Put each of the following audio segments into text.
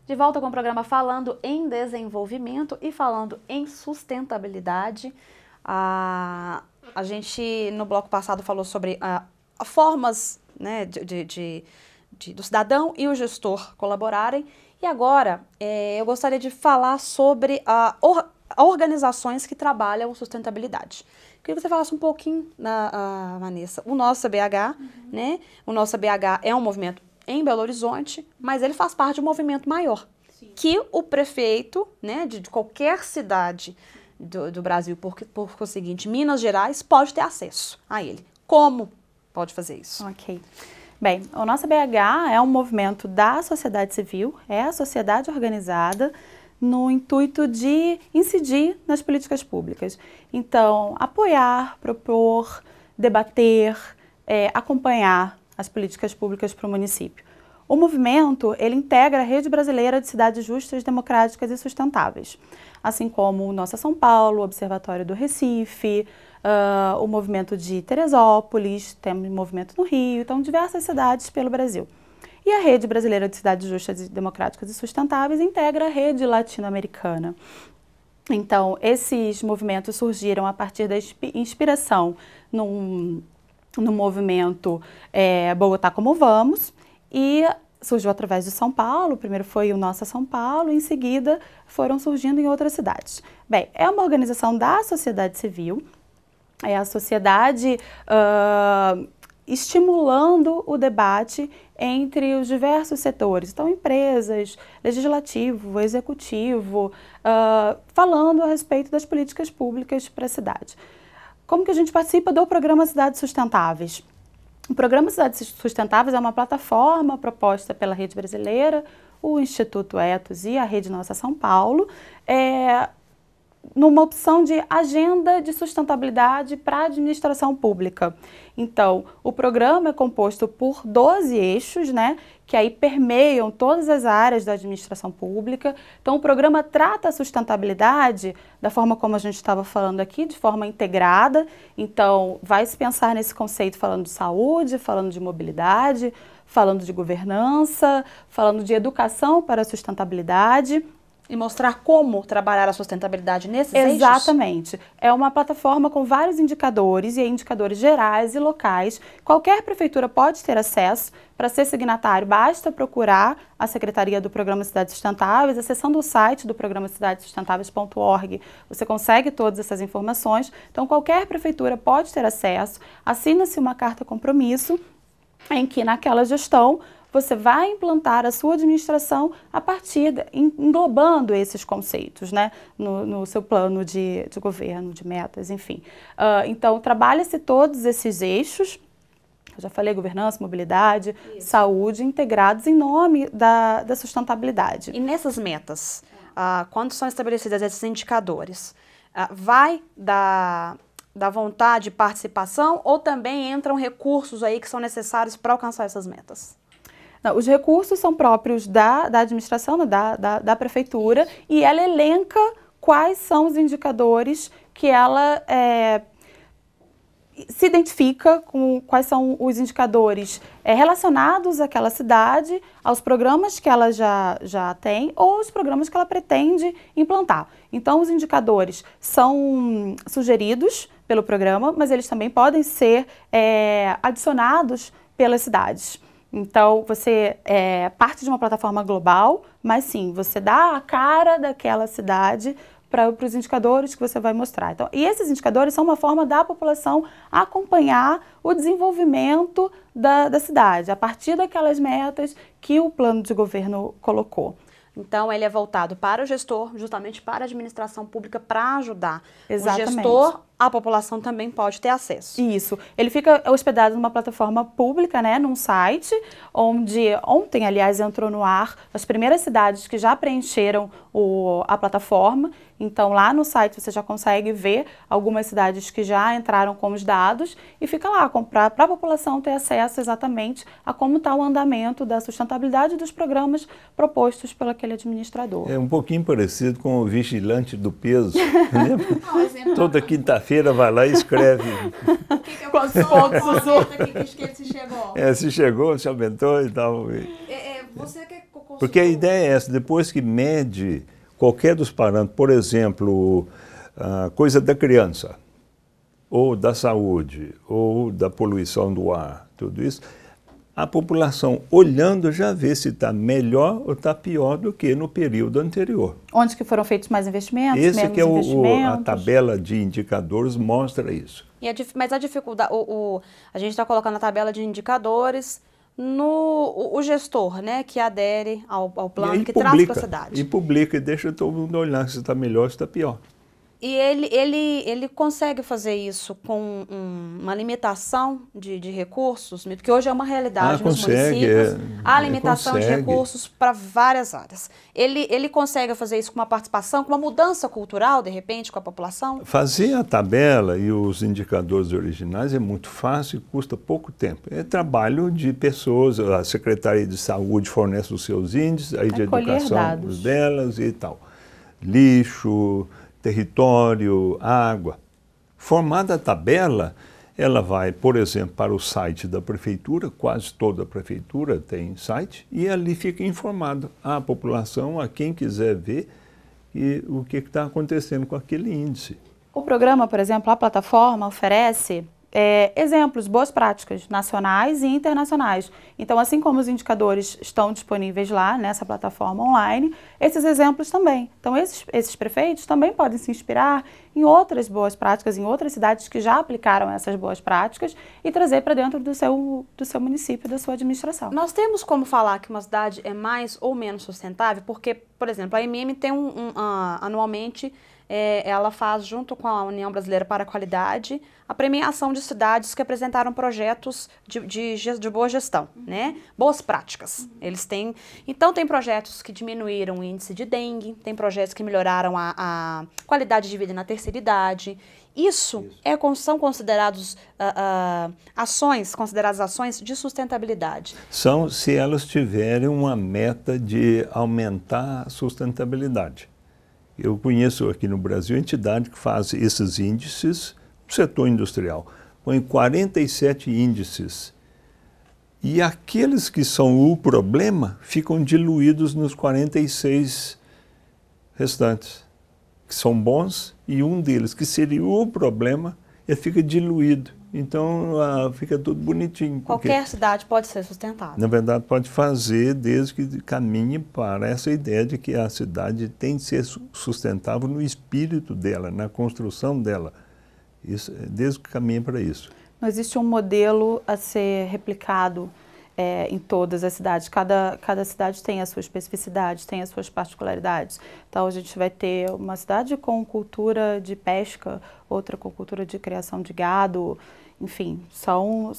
De volta com o programa falando em desenvolvimento e falando em sustentabilidade. A gente, no bloco passado, falou sobre formas, né, do cidadão e o gestor colaborarem. E agora, eu gostaria de falar sobre organizações que trabalham sustentabilidade. Queria que você falasse um pouquinho, Vanessa. O Nossa BH, né? O Nossa BH é um movimento em Belo Horizonte, mas ele faz parte de um movimento maior. Sim. Que o prefeito, né, de qualquer cidade do Brasil, por conseguinte, Minas Gerais, pode ter acesso a ele. Como pode fazer isso? Ok. Bem, o Nossa BH é um movimento da sociedade civil, é a sociedade organizada no intuito de incidir nas políticas públicas. Então, apoiar, propor, debater, acompanhar as políticas públicas para o município. O movimento, ele integra a Rede Brasileira de Cidades Justas, Democráticas e Sustentáveis, assim como o Nossa São Paulo, o Observatório do Recife, o movimento de Teresópolis, temos movimento no Rio, então diversas cidades pelo Brasil. E a Rede Brasileira de Cidades Justas, Democráticas e Sustentáveis integra a Rede Latino-Americana. Então, esses movimentos surgiram a partir da inspiração no movimento Bogotá Como Vamos, e surgiu através de São Paulo. Primeiro foi o Nossa São Paulo, em seguida foram surgindo em outras cidades. Bem, é uma organização da sociedade civil, é a sociedade estimulando o debate entre os diversos setores, então empresas, legislativo, executivo, falando a respeito das políticas públicas para a cidade. Como que a gente participa do programa Cidades Sustentáveis? O programa Cidades Sustentáveis é uma plataforma proposta pela Rede Brasileira, o Instituto Ethos e a Rede Nossa São Paulo, numa opção de agenda de sustentabilidade para a administração pública. Então, o programa é composto por 12 eixos, né, que aí permeiam todas as áreas da administração pública. Então, o programa trata a sustentabilidade da forma como a gente estava falando aqui, de forma integrada. Então, vai se pensar nesse conceito falando de saúde, falando de mobilidade, falando de governança, falando de educação para a sustentabilidade. E mostrar como trabalhar a sustentabilidade nesses eixos? Exatamente. É uma plataforma com vários indicadores, e indicadores gerais e locais. Qualquer prefeitura pode ter acesso. Para ser signatário, basta procurar a Secretaria do Programa Cidades Sustentáveis, acessando o site do programa cidadessustentáveis.org. Você consegue todas essas informações. Então, qualquer prefeitura pode ter acesso. Assina-se uma carta compromisso em que, naquela gestão, você vai implantar a sua administração a partir, englobando esses conceitos, né, no seu plano de governo, de metas, enfim. Então, trabalha-se todos esses eixos, eu já falei, governança, mobilidade, isso, saúde, integrados em nome da sustentabilidade. E nessas metas, quando são estabelecidos esses indicadores, vai da vontade de participação ou também entram recursos aí que são necessários para alcançar essas metas? Não, os recursos são próprios da administração, da prefeitura, e ela elenca quais são os indicadores que ela se identifica com quais são os indicadores relacionados àquela cidade, aos programas que ela já tem ou os programas que ela pretende implantar. Então, os indicadores são sugeridos pelo programa, mas eles também podem ser adicionados pelas cidades. Então, você parte de uma plataforma global, mas sim, você dá a cara daquela cidade para os indicadores que você vai mostrar. Então, e esses indicadores são uma forma da população acompanhar o desenvolvimento da cidade, a partir daquelas metas que o plano de governo colocou. Então, ele é voltado para o gestor, justamente para a administração pública, para ajudar. Exatamente. O gestor, a população também pode ter acesso. Isso. Ele fica hospedado numa plataforma pública, né, num site, onde ontem, aliás, entrou no ar as primeiras cidades que já preencheram a plataforma. Então, lá no site você já consegue ver algumas cidades que já entraram com os dados e fica lá para a população ter acesso exatamente a como está o andamento da sustentabilidade dos programas propostos pelo aquele administrador. É um pouquinho parecido com o vigilante do peso. Toda quinta-feira vai lá e escreve. Quantos pontos usou? Que se chegou? Se chegou, se aumentou e tal. Você quer Porque a ideia é essa, depois que mede qualquer dos parâmetros, por exemplo, a coisa da criança, ou da saúde, ou da poluição do ar, tudo isso, a população, olhando, já vê se está melhor ou está pior do que no período anterior. Onde que foram feitos mais investimentos, Esse menos que é investimentos. a tabela de indicadores mostra isso. Mas a dificuldade, a gente está colocando a tabela de indicadores o gestor, né, que adere ao plano, que traz para a cidade. E publica e deixa todo mundo olhar se está melhor ou se está pior. E ele consegue fazer isso com uma limitação de recursos, porque hoje é uma realidade nos municípios. Há limitação de recursos para várias áreas. Ele consegue fazer isso com uma participação, com uma mudança cultural, de repente, com a população? Fazer a tabela e os indicadores originais é muito fácil e custa pouco tempo. É trabalho de pessoas, a Secretaria de Saúde fornece os seus índices, aí de educação os delas e tal. Lixo, território, água. Formada a tabela, ela vai, por exemplo, para o site da prefeitura, quase toda a prefeitura tem site, e ali fica informado a população, a quem quiser ver, o que está acontecendo com aquele índice. O programa, por exemplo, a plataforma oferece exemplos, boas práticas nacionais e internacionais. Então, assim como os indicadores estão disponíveis lá nessa plataforma online, esses exemplos também. Então, esses prefeitos também podem se inspirar em outras boas práticas, em outras cidades que já aplicaram essas boas práticas e trazer para dentro do seu município, da sua administração. Nós temos como falar que uma cidade é mais ou menos sustentável, porque, por exemplo, a MM tem anualmente, ela faz, junto com a União Brasileira para a Qualidade, a premiação de cidades que apresentaram projetos de boa gestão, né? Boas práticas. Eles têm. Então, tem projetos que diminuíram o índice de dengue, tem projetos que melhoraram a qualidade de vida na terceira idade. Isso. São considerados ações de sustentabilidade. São se elas tiverem uma meta de aumentar a sustentabilidade. Eu conheço aqui no Brasil entidade que faz esses índices no setor industrial. Põe 47 índices. E aqueles que são o problema ficam diluídos nos 46 restantes, que são bons, e um deles, que seria o problema, ele fica diluído. Então, fica tudo bonitinho. Qualquer cidade pode ser sustentável. Na verdade, pode fazer desde que caminhe para essa ideia de que a cidade tem que ser sustentável no espírito dela, na construção dela. Isso, desde que caminhe para isso. Não existe um modelo a ser replicado em todas as cidades. Cada cidade tem a sua especificidade, tem as suas particularidades. Então, a gente vai ter uma cidade com cultura de pesca, outra com cultura de criação de gado. Enfim, são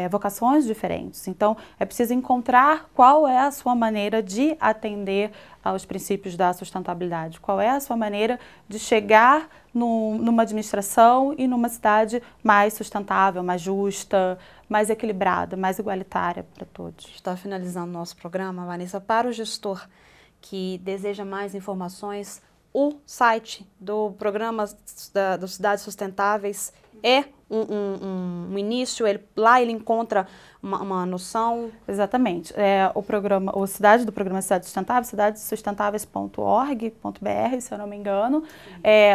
vocações diferentes. Então, é preciso encontrar qual é a sua maneira de atender aos princípios da sustentabilidade. Qual é a sua maneira de chegar numa administração e numa cidade mais sustentável, mais justa, mais equilibrada, mais igualitária para todos. Está finalizando o nosso programa, Vanessa. Para o gestor que deseja mais informações, o site do programa das Cidades Sustentáveis é um início, lá ele encontra uma noção. Exatamente. O Cidade do programa Cidades Sustentáveis, cidadesustentáveis.org.br, se eu não me engano.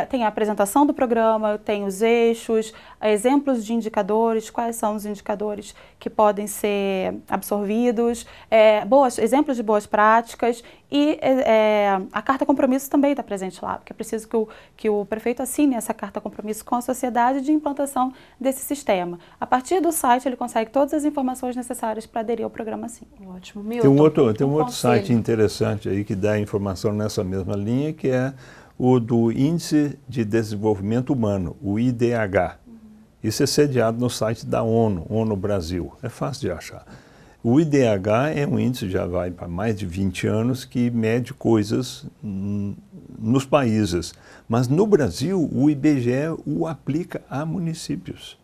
Tem a apresentação do programa, tem os eixos, exemplos de indicadores, quais são os indicadores que podem ser absorvidos, exemplos de boas práticas e a carta compromisso também está presente lá, porque é preciso que o prefeito assine essa carta compromisso com a sociedade de implantação desse sistema. A partir do site ele consegue todas as informações necessárias para aderir ao programa sim. Ótimo. Milton, tem um outro site interessante aí que dá informação nessa mesma linha, que é o do Índice de Desenvolvimento Humano, o IDH. Isso é sediado no site da ONU Brasil. É fácil de achar. O IDH é um índice, já vai para mais de 20 anos, que mede coisas nos países. Mas no Brasil, o IBGE o aplica a municípios.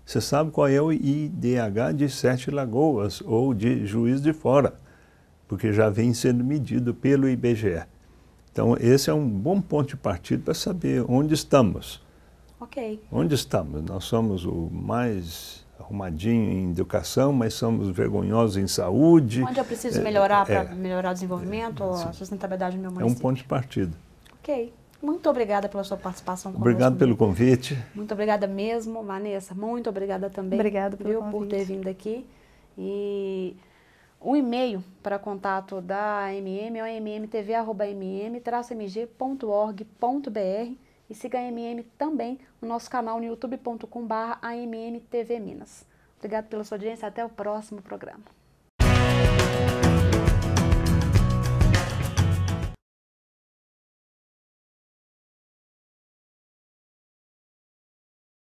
Você sabe qual é o IDH de Sete Lagoas ou de Juiz de Fora, porque já vem sendo medido pelo IBGE. Então, esse é um bom ponto de partida para saber onde estamos. Ok. Onde estamos? Nós somos o mais arrumadinho em educação, mas somos vergonhosos em saúde. Onde eu preciso melhorar para melhorar o desenvolvimento, a sustentabilidade do meu município? É um ponto de partida. Ok. Muito obrigada pela sua participação conosco. Obrigado pelo convite. Muito obrigada mesmo, Vanessa. Muito obrigada também. Obrigada pelo convite. Por ter vindo aqui. E o e-mail para contato da AMM é o amm.tv.mg.org.br e siga a AMM também no nosso canal no youtube.com/AMMTVMinas. Obrigada pela sua audiência. Até o próximo programa.